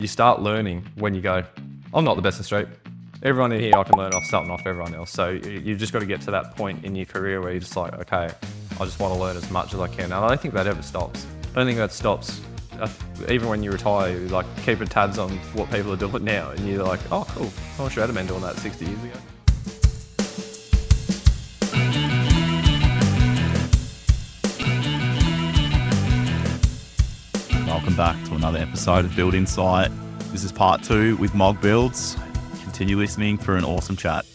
You start learning when you go, I'm not the best in street. Everyone in here, I can learn off something off everyone else. So you've just got to get to that point in your career where you're just like, okay, I just want to learn as much as I can. And I don't think that ever stops. I don't think that stops. Even when you retire, you like keeping tabs on what people are doing now. And you're like, oh, cool. I wish I had been doing that 60 years ago. Welcome back to another episode of Build Insite. This is part 2 with Mog Builds. Continue listening for an awesome chat.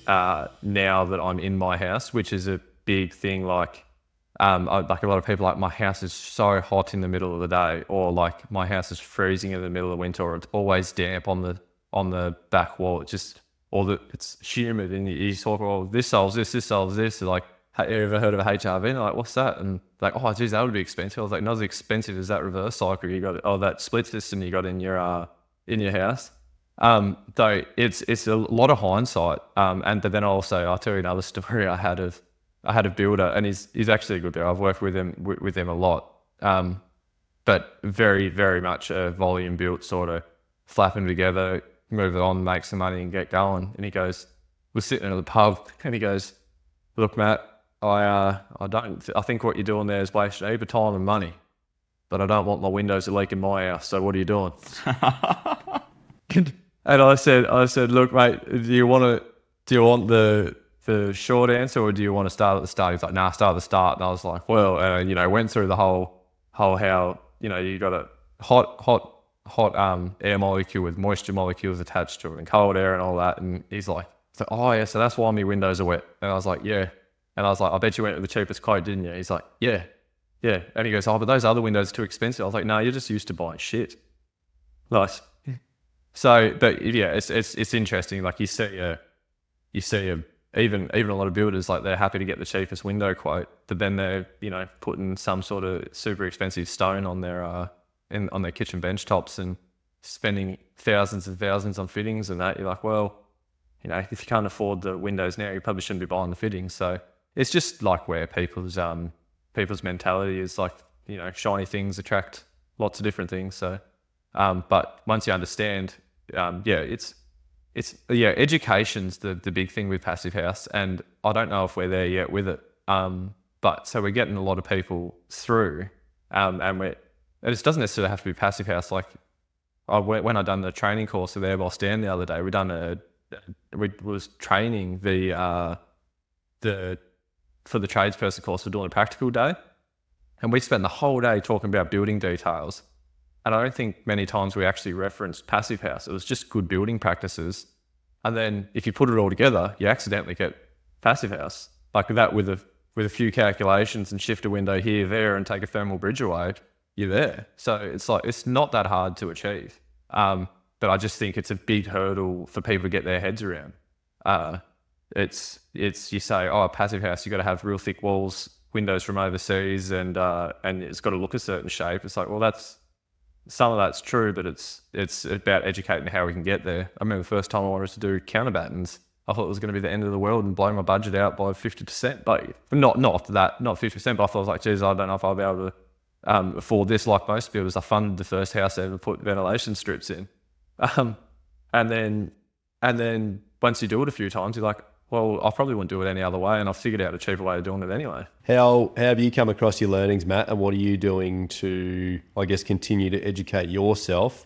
Now that I'm in my house, which is a big thing, like a lot of people, like my house is so hot in the middle of the day, or like my house is freezing in the middle of winter, or it's always damp on the back wall. It's humid, and you talk, oh, this solves this. Like, have you ever heard of a HRV? And I'm like, what's that? And like, oh, geez, that would be expensive. I was like, not as expensive as that reverse cycle you got, that split system you got in your house. Though it's a lot of hindsight. And then also, I'll tell you another story I had a builder, and he's actually a good builder. I've worked with him a lot. But very, very much a volume built sort of flapping together, move it on, make some money and get going. And he goes, we're sitting at the pub, and he goes, look, Matt, I think what you're doing there is wasting a heap of time and money, but I don't want my windows to leak in my house. So what are you doing? And I said, look, mate, do you want the short answer, or do you want to start at the start? He's like, nah, start at the start. And I was like, well, went through the whole how, you got a hot air molecule with moisture molecules attached to it and cold air and all that. And he's like, oh yeah, so that's why my windows are wet. And I was like, yeah. And I was like, I bet you went with the cheapest quote, didn't you? He's like, yeah. And he goes, oh, but those other windows are too expensive. I was like, no, you're just used to buying shit. Nice. So, but yeah, it's interesting. Like you see even a lot of builders, like they're happy to get the cheapest window quote, but then they're, putting some sort of super expensive stone on their on their kitchen bench tops and spending thousands and thousands on fittings and that. You're like, well, if you can't afford the windows now, you probably shouldn't be buying the fittings. So it's just like where people's mentality is, like, shiny things attract lots of different things. So, but once you understand, education's the big thing with Passive House, and I don't know if we're there yet with it. But so we're getting a lot of people through, and it just doesn't necessarily have to be Passive House. Like when I done the training course with Airboss Dan the other day, we was training for the tradesperson course, we're doing a practical day, and we spent the whole day talking about building details. And I don't think many times we actually referenced Passive House. It was just good building practices. And then if you put it all together, you accidentally get Passive House. Like that with a few calculations and shift a window here, there, and take a thermal bridge away, you're there. So it's like, it's not that hard to achieve. But I just think it's a big hurdle for people to get their heads around. It's you say, oh, a Passive House, you got to have real thick walls, windows from overseas, and it's got to look a certain shape. It's like, well, some of that's true, but it's about educating how we can get there. I remember the first time I wanted to do counterbattens, I thought it was going to be the end of the world and blow my budget out by 50%. But not after that, not 50%. But I thought, I was like, geez, I don't know if I'll be able to afford this like most builders. I funded the first house I ever put ventilation strips in. And then once you do it a few times, you're like, well, I probably wouldn't do it any other way, and I've figured out a cheaper way of doing it anyway. How have you come across your learnings, Matt, and what are you doing to, I guess, continue to educate yourself?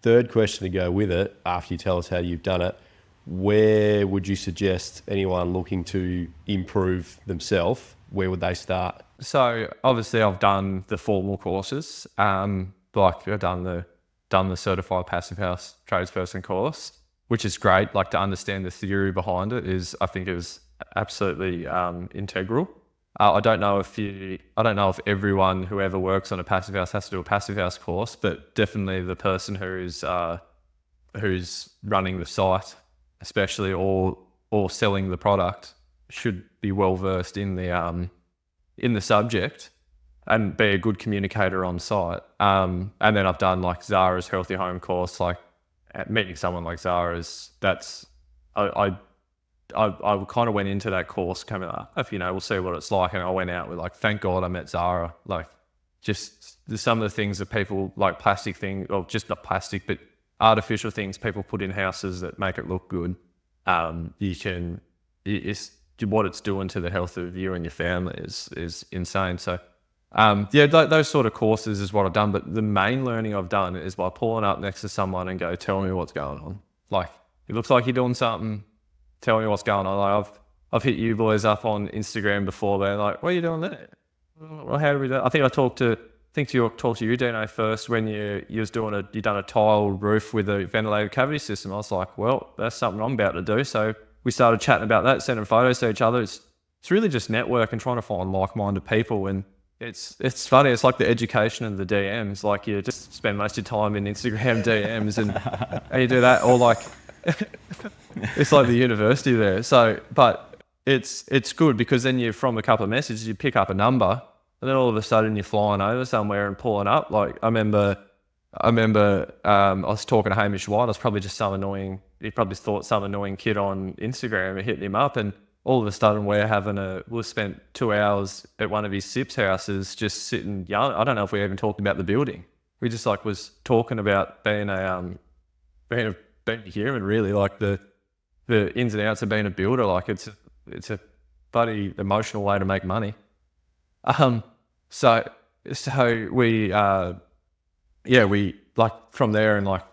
Third question to go with it, after you tell us how you've done it, where would you suggest anyone looking to improve themselves, where would they start? So obviously I've done the formal courses, like I've done the certified Passive House tradesperson course, which is great. Like, to understand the theory behind it I think it was absolutely integral. I don't know if everyone who ever works on a Passive House has to do a Passive House course, but definitely the person who's running the site, especially, or selling the product, should be well versed in the subject and be a good communicator on site. And then I've done like Zara's Healthy Home course. Like, meeting someone like Zara's, I kind of went into that course coming up, we'll see what it's like. And I went out with like, thank God I met Zara. Like, just some of the things that people like plastic thing, or just not plastic, but artificial things people put in houses that make it look good. It's what it's doing to the health of you and your family is insane. So those sort of courses is what I've done. But the main learning I've done is by pulling up next to someone and go, tell me what's going on. Like, it looks like you're doing something. Tell me what's going on. Like, I've hit you boys up on Instagram before. They're like, what are you doing there? Well, how do we do? I think I talked to you, Dino, first when you done a tile roof with a ventilated cavity system. I was like, well, that's something I'm about to do. So we started chatting about that, sending photos to each other. It's really just network and trying to find like-minded people. And it's funny. It's like the education of the DMs. Like, you just spend most of your time in Instagram DMs and you do that, or like it's like the university there. So, but it's good because then you, from a couple of messages, you pick up a number, and then all of a sudden you're flying over somewhere and pulling up. Like, I remember I was talking to Hamish White. I was probably just he probably thought some annoying kid on Instagram and hitting him up, and all of a sudden we spent 2 hours at one of his SIPs houses just sitting young. I don't know if we even talked about the building. We just was talking about being a human, really, like the ins and outs of being a builder. Like, it's a bloody emotional way to make money. So we like from there, and like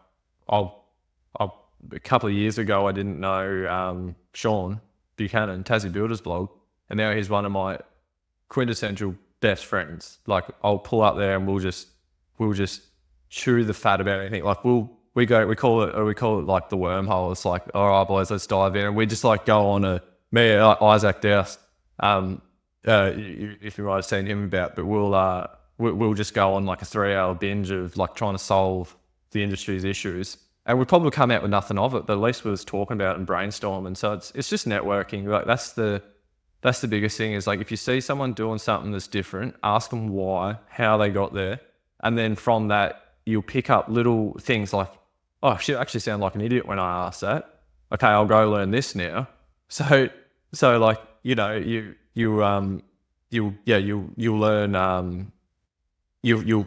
a couple of years ago, I didn't know Sean Buchanan, Tassie Builders blog, and now he's one of my quintessential best friends. Like, I'll pull up there and we'll just chew the fat about anything. Like, we call it like the wormhole. It's like, all right, boys, let's dive in, and we just like go on Isaac Doust, if you might have seen him about, but we'll just go on like a 3-hour binge of like trying to solve the industry's issues, and we'll probably come out with nothing of it, but at least we was talking about it and brainstorming. So it's just networking. Like, that's the biggest thing, is like, if you see someone doing something that's different, ask them why, how they got there, and then from that you'll pick up little things like, oh shit, I actually sound like an idiot when I ask that. Okay, I'll go learn this now. So like, you know, you'll learn, you'll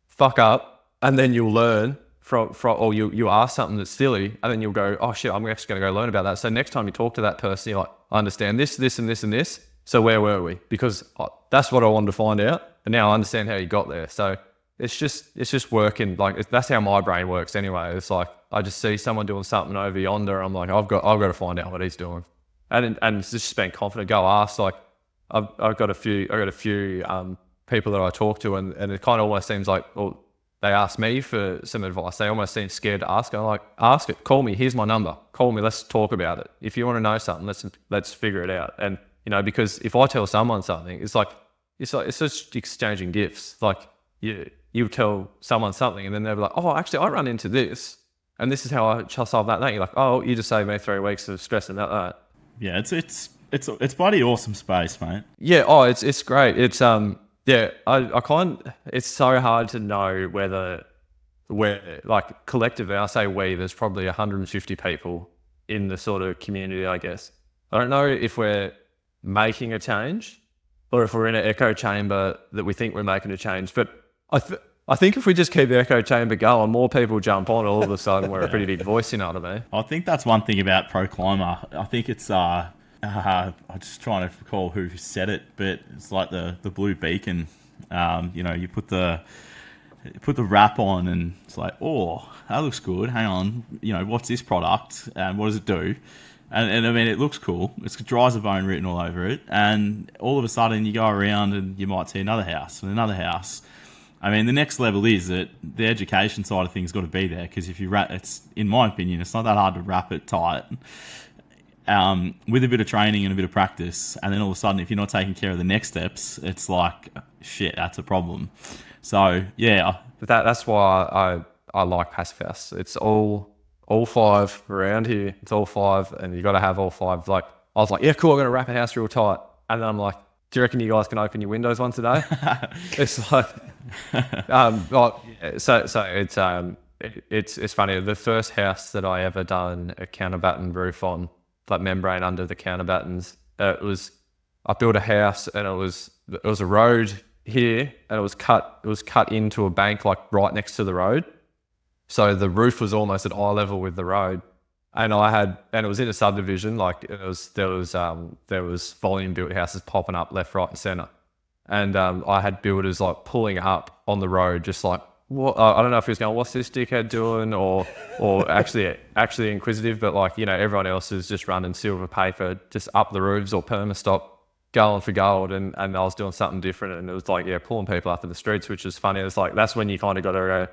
fuck up, and then you'll learn or you ask something that's silly, and then you'll go, oh shit, I'm actually going to go learn about that. So next time you talk to that person, you're like, I understand this, and this, and this. So where were we? Because that's what I wanted to find out, and now I understand how you got there. So it's just working. Like, that's how my brain works anyway. It's like, I just see someone doing something over yonder, I'm like, I've got to find out what he's doing. And it's just being confident. Go ask. Like, I've got a few people that I talk to, and it kind of almost seems like, well, they ask me for some advice. They almost seem scared to ask. I'm like, ask it. Call me. Here's my number. Call me. Let's talk about it. If you want to know something, let's figure it out. And you know, because if I tell someone something, it's just exchanging gifts. Like, you tell someone something, and then they'll be like, oh, actually, I run into this, and this is how I shall solve that. Then you're like, oh, you just saved me 3 weeks of stressing about that. Yeah, it's bloody awesome space, mate. Yeah, it's great. It's I can't. It's so hard to know where like collectively. I say we. There's probably 150 people in the sort of community, I guess. I don't know if we're making a change or if we're in an echo chamber that we think we're making a change. But I think if we just keep the echo chamber going, more people jump on, all of a sudden we're a pretty big voice, you know what I mean? I think that's one thing about Pro Climber. I think it's I'm just trying to recall who said it, but it's like the blue beacon. You know, you put the wrap on, and it's like, oh, that looks good. Hang on, you know, what's this product and what does it do? And I mean, it looks cool. It's dry as a bone written all over it, and all of a sudden you go around and you might see another house and another house. I mean, the next level is that the education side of things got to be there, because if you wrap, it's, in my opinion, it's not that hard to wrap it tight. With a bit of training and a bit of practice, and then all of a sudden, if you're not taking care of the next steps, it's like, shit, that's a problem. So yeah, that's why I like Passive House. It's all 5 around here. It's all 5, and you got to have all 5. Like, I was like, yeah, cool, I'm gonna wrap a house real tight, and then I'm like, do you reckon you guys can open your windows once a day? It's like, so it's funny. The first house that I ever done a counterbatten roof on, like membrane under the counterbattens, I built a house, and it was a road here, and it was cut into a bank like right next to the road. So the roof was almost at eye level with the road. And it was in a subdivision, like there was volume built houses popping up left, right, and center. And I had builders like pulling up on the road, just like, what? I don't know if he was going, what's this dickhead doing, or actually inquisitive, but like, everyone else is just running silver paper just up the roofs or permastop, going for gold, and I was doing something different, and it was like, pulling people up in the streets, which is funny. It's like, that's when you kind of got to go,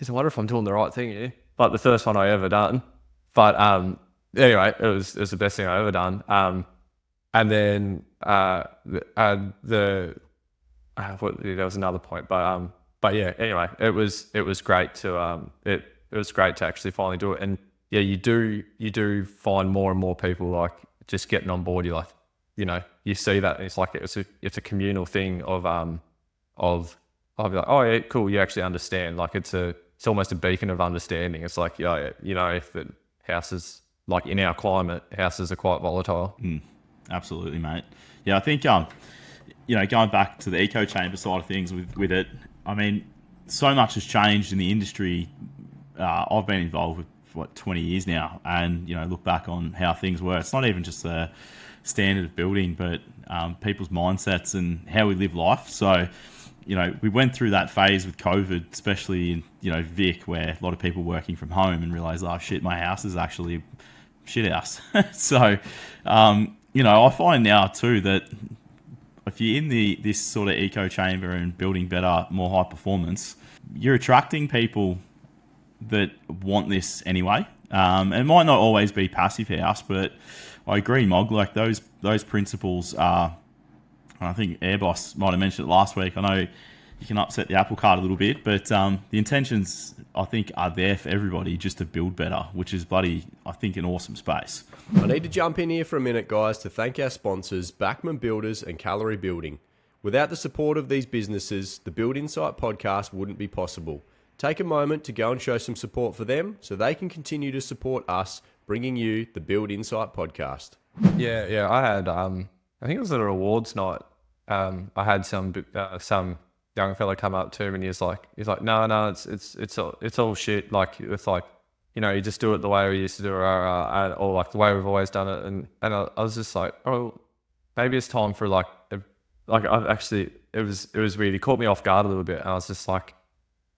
I wonder if I'm doing the right thing here. Like the first one I ever done. But anyway, it was the best thing I ever done. And then there was another point, but yeah. Anyway, it was great to it was great to actually finally do it. And yeah, you do find more and more people like just getting on board. You like, you see that, and it's like it's a communal thing of I'll be like, oh yeah, cool, you actually understand. Like it's almost a beacon of understanding. It's like, if the houses, like in our climate, houses are quite volatile. Absolutely, mate. Yeah, I think going back to the eco chamber side of things with it, I mean, so much has changed in the industry. I've been involved with 20 years now, and look back on how things were. It's not even just the standard of building, but people's mindsets and how we live life. So we went through that phase with COVID, especially in, Vic, where a lot of people working from home and realised, oh shit, my house is actually a shit house. So, I find now too that if you're in this sort of eco chamber and building better, more high performance, you're attracting people that want this anyway. It might not always be passive house, but I agree, Mog, like those principles are, I think Airboss might have mentioned it last week. I know you can upset the apple cart a little bit, but the intentions, I think, are there for everybody just to build better, which is bloody, I think, an awesome space. I need to jump in here for a minute, guys, to thank our sponsors, Backman Builders and Calorie Building. Without the support of these businesses, the Build Insite podcast wouldn't be possible. Take a moment to go and show some support for them so they can continue to support us, bringing you the Build Insite podcast. Yeah. I had, I think it was at an awards night. I had some young fella come up to me and he's like, no, it's all shit. Like it's like, you just do it the way we used to do it, or like the way we've always done it. And I was just like, oh, maybe it's time for it was weird. He caught me off guard a little bit, and I was like,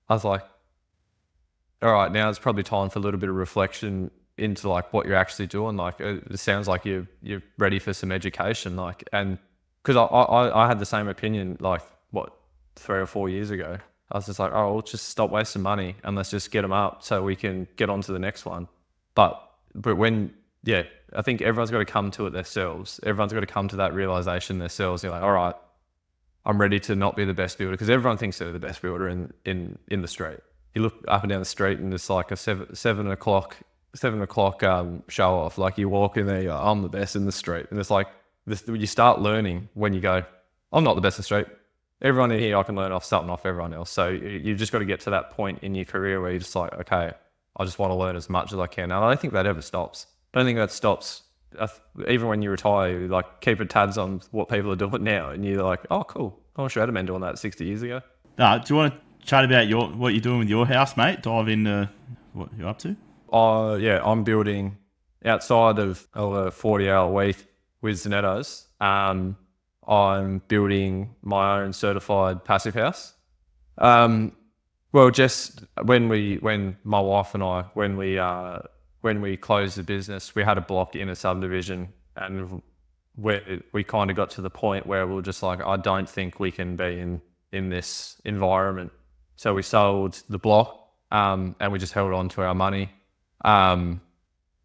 all right, now it's probably time for a little bit of reflection into like what you're actually doing. Like it sounds like you're ready for some education. Like, and because I had the same opinion like 3 or 4 years ago. I was just like, oh, let's just stop wasting money and let's just get them up so we can get on to the next one. But when, I think everyone's got to come to it themselves. Everyone's got to come to that realization themselves. You're like, all right, I'm ready to not be the best builder, because everyone thinks they're the best builder in the street. You look up and down the street and it's like a 7 o'clock show off. Like you walk in there, you're like, I'm the best in the street. And it's like, you start learning when you go, I'm not the best in the street. Everyone in here, I can learn something off everyone else. So you've just got to get to that point in your career where you're just like, okay, I just want to learn as much as I can. And I don't think that ever stops. I don't think that stops. Even when you retire, you like keep tabs on what people are doing now, and you're like, oh, cool. I wish I had been doing that 60 years ago. Do you want to chat about what you're doing with your house, mate? Dive into what you're up to? I'm building outside of a 40-hour week with Zanetto's. I'm building my own certified passive house. Well, just when my wife and I, when we closed the business, we had a block in a subdivision, and we kind of got to the point where we were just like, I don't think we can be in this environment. So we sold the block, and we just held on to our money. And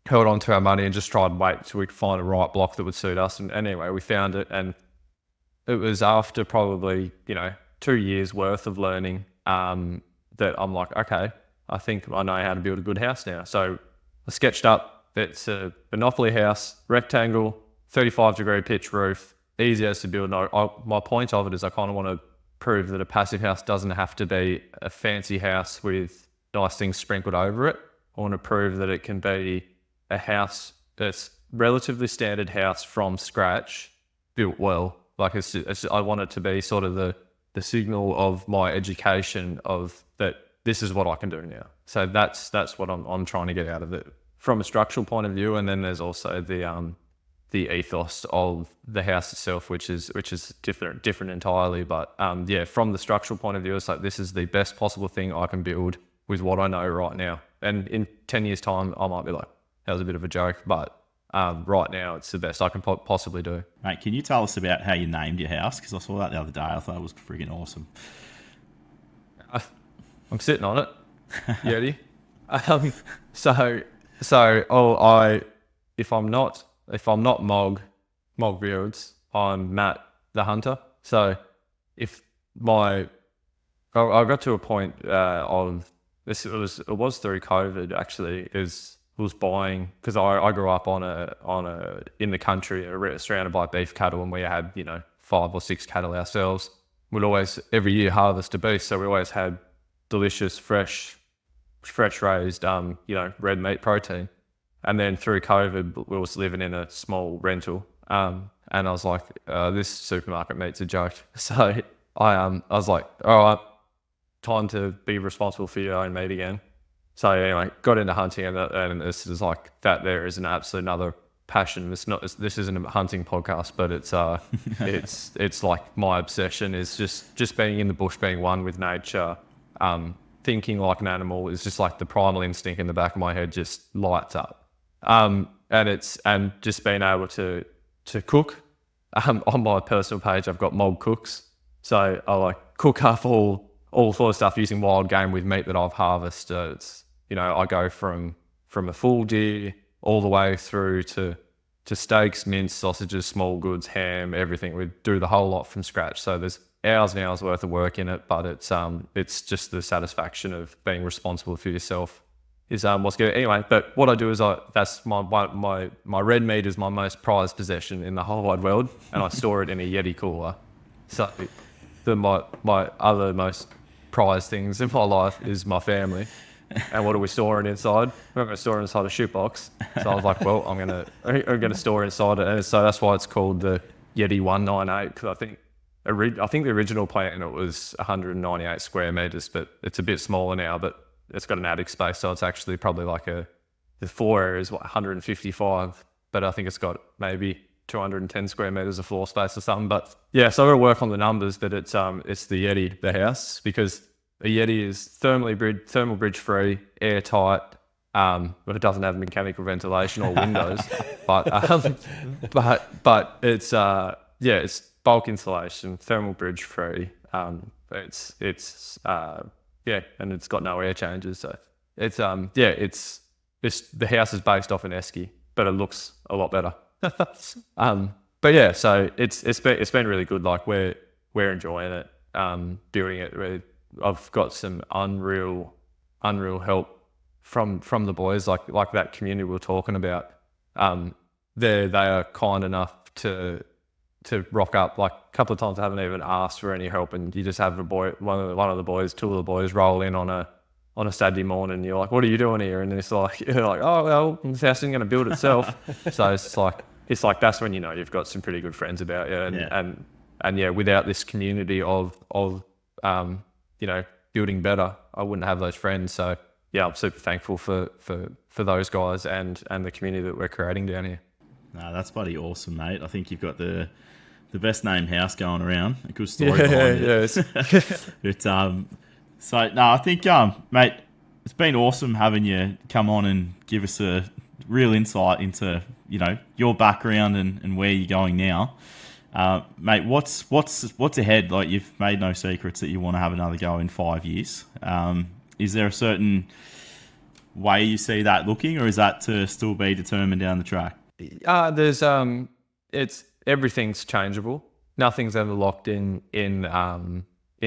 just tried to wait till we could find a right block that would suit us. And anyway, we found it, and it was after probably 2 years worth of learning that I'm like, okay, I think I know how to build a good house now. So I sketched up. It's a Monopoly house, rectangle, 35-degree pitch roof, easy as to build. My point of it is I kind of want to prove that a passive house doesn't have to be a fancy house with nice things sprinkled over it. I want to prove that it can be a house that's relatively standard house from scratch, built well. Like I want it to be sort of the signal of my education of that this is what I can do now. So that's what I'm trying to get out of it from a structural point of view. And then there's also the ethos of the house itself, which is different entirely. But yeah, from the structural point of view, it's like, this is the best possible thing I can build with what I know right now. And in 10 years time, I might be like, that was a bit of a joke, but right now it's the best I can possibly do. Mate, can you tell us about how you named your house? Because I saw that the other day. I thought it was freaking awesome. I'm sitting on it, Yeti. If I'm not Mog Beards, I'm Matt the Hunter. So if I got to a point of this, it was through COVID actually, was buying, because I grew up in the country surrounded by beef cattle, and we had 5 or 6 cattle ourselves. We'd always every year harvest a beast, so we always had delicious fresh raised red meat protein. And then through COVID, we was living in a small rental, and I was like, this supermarket meat's a joke. So I was like, all right, time to be responsible for your own meat again. So anyway, got into hunting, and this is like, that there is an absolute another passion. This isn't a hunting podcast, but it's like my obsession is just being in the bush, being one with nature, thinking like an animal is just like the primal instinct in the back of my head just lights up. And just being able to cook. On my personal page, I've got Mog Cooks. So I like cook up all sort of stuff using wild game with meat that I've harvested. It's, I go from a full deer all the way through to steaks, mince, sausages, small goods, ham, everything. We do the whole lot from scratch. So there's hours and hours worth of work in it, but it's just the satisfaction of being responsible for yourself is what's good. Anyway, but what I do is that's my red meat is my most prized possession in the whole wide world, and I store it in a Yeti cooler. So my other most prized things in my life is my family. And what are we storing inside? We're not going to store it inside a shoebox. So I was like, well, I'm going to store it inside it. And so that's why it's called the Yeti 198, because I think the original plant in it was 198 square meters, but it's a bit smaller now, but it's got an attic space. So it's actually probably like the floor area is 155, but I think it's got maybe 210 square meters of floor space or something. But yeah, so I've got to work on the numbers, but it's the Yeti, the house, because a Yeti is thermal bridge free, airtight, but it doesn't have mechanical ventilation or windows. but it's it's bulk insulation, thermal bridge free. And it's got no air changes. So it's the house is based off an esky, but it looks a lot better. But yeah, so it's been really good. Like we're enjoying it, building it. I've got some unreal help from the boys, like that community we were talking about. They are kind enough to rock up. Like a couple of times I haven't even asked for any help, and you just have two of the boys roll in on a Saturday morning, and you're like, what are you doing here? And it's like, you're like, oh well, this house isn't going to build itself. So it's like that's when you've got some pretty good friends about you, and without this community of building better, I wouldn't have those friends. So yeah, I'm super thankful for those guys and the community that we're creating down here. No, that's bloody awesome, mate. I think you've got the best named house going around. A good story behind it. Yes. But I think mate, it's been awesome having you come on and give us a real insight into your background and where you're going now. Mate, what's ahead? Like, you've made no secrets that you want to have another go in 5 years. Is there a certain way you see that looking, or is that to still be determined down the track? There's everything's changeable. Nothing's ever locked in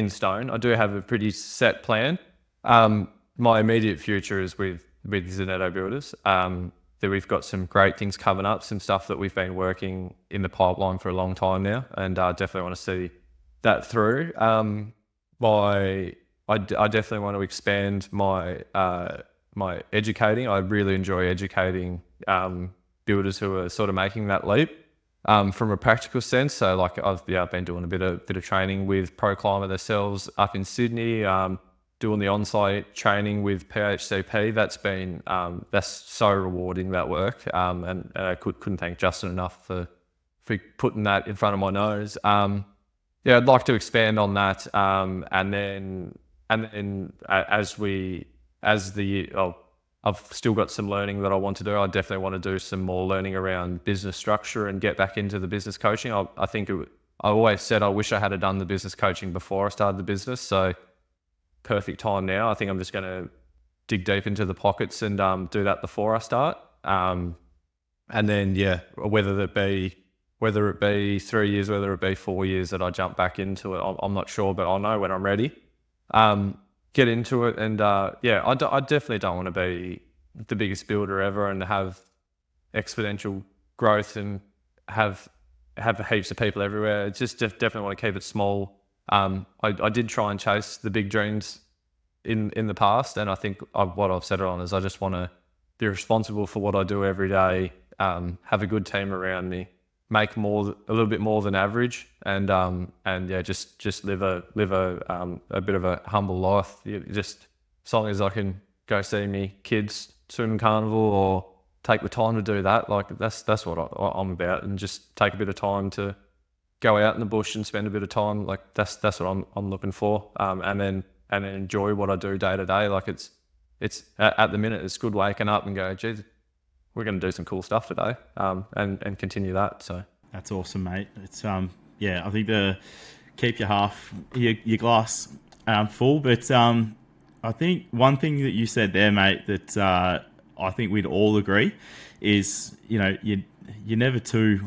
stone. I do have a pretty set plan. My immediate future is with Zanetto Builders. That we've got some great things coming up, some stuff that we've been working in the pipeline for a long time now, and I definitely want to see that through. I definitely want to expand my educating. I really enjoy educating builders who are sort of making that leap from a practical sense. So like I've been doing a bit of training with Pro Climber themselves up in Sydney, doing the on-site training with PHCP, that's so rewarding, that work. And I couldn't thank Justin enough for putting that in front of my nose. Yeah, I'd like to expand on that. And then I've still got some learning that I want to do. I definitely want to do some more learning around business structure and get back into the business coaching. I think I always said I wish I had done the business coaching before I started the business. So perfect time now. I think I'm just going to dig deep into the pockets and do that before I start. And then, yeah, whether it be 3 years, whether it be 4 years that I jump back into it, I'm not sure, but I'll know when I'm ready. Get into it. And I definitely don't want to be the biggest builder ever and have exponential growth and have heaps of people everywhere. It's just definitely want to keep it small. I did try and chase the big dreams in the past, and I think what I've settled on is I just want to be responsible for what I do every day, have a good team around me, make a little bit more than average, and yeah, just live a bit of a humble life. Just as long as I can go see me kids swim carnival or take the time to do that, like that's what I'm about, and just take a bit of time to go out in the bush and spend a bit of time. Like that's what I'm looking for, and then enjoy what I do day to day. Like it's at the minute it's good waking up and go, geez, we're going to do some cool stuff today, and continue that. So that's awesome, mate. It's I think keep your glass full, but I think one thing that you said there, mate, that I think we'd all agree is, you're never too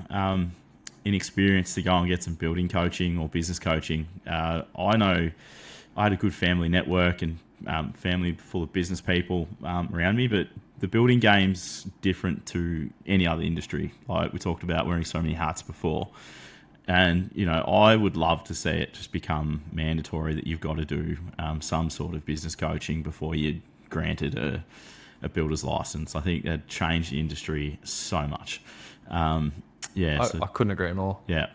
inexperienced to go and get some building coaching or business coaching. I know I had a good family network and family full of business people around me, but the building game's different to any other industry. Like we talked about wearing so many hats before. And, I would love to see it just become mandatory that you've got to do some sort of business coaching before you're granted a builder's license. I think that'd change the industry so much. I couldn't agree more. Yeah.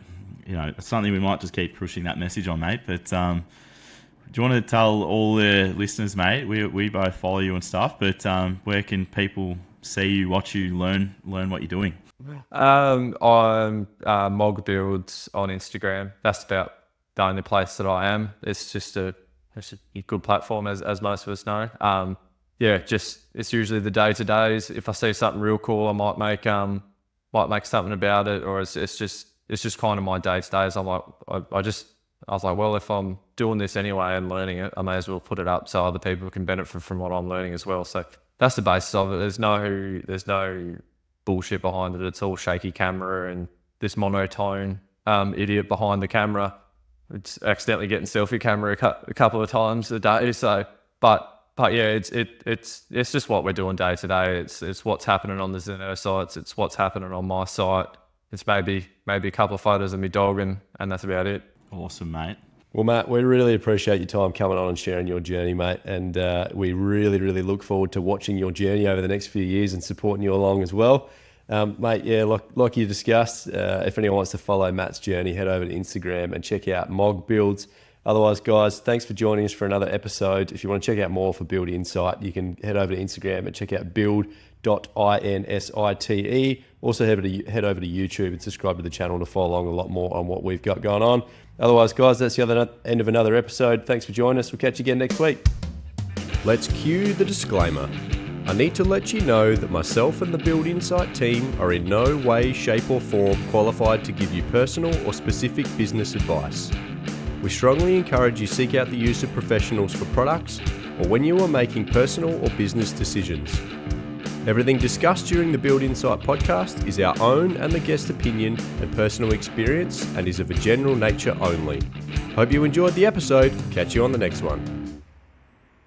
It's something we might just keep pushing that message on, mate. But do you want to tell all the listeners, mate, we both follow you and stuff, but where can people see you, watch you, learn what you're doing? I'm Mog Builds on Instagram. That's about the only place that I am. It's just a good platform, as most of us know. It's usually the day-to-days. If I see something real cool, I might make something about it, or it's just kind of my day-to-days. I'm like, I was like, well, if I'm doing this anyway and learning it, I may as well put it up so other people can benefit from what I'm learning as well. So that's the basis of it. There's no bullshit behind it. It's all shaky camera and this monotone idiot behind the camera. It's accidentally getting selfie camera a couple of times a day. So, but yeah, it's just what we're doing day to day. It's what's happening on the Zanetto sites. It's what's happening on my site. It's maybe a couple of photos of me dog and that's about it. Awesome, mate. Well, Matt, we really appreciate your time coming on and sharing your journey, mate. And we really, really look forward to watching your journey over the next few years and supporting you along as well. Mate, yeah, like you discussed, if anyone wants to follow Matt's journey, head over to Instagram and check out Mog Builds. Otherwise, guys, thanks for joining us for another episode. If you want to check out more for Build Insight, you can head over to Instagram and check out build.insite. Also head over to YouTube and subscribe to the channel to follow along a lot more on what we've got going on. Otherwise, guys, that's the other end of another episode. Thanks for joining us. We'll catch you again next week. Let's cue the disclaimer. I need to let you know that myself and the Build Insight team are in no way, shape or form qualified to give you personal or specific business advice. We strongly encourage you seek out the use of professionals for products or when you are making personal or business decisions. Everything discussed during the Build Insight podcast is our own and the guest opinion and personal experience and is of a general nature only. Hope you enjoyed the episode. Catch you on the next one.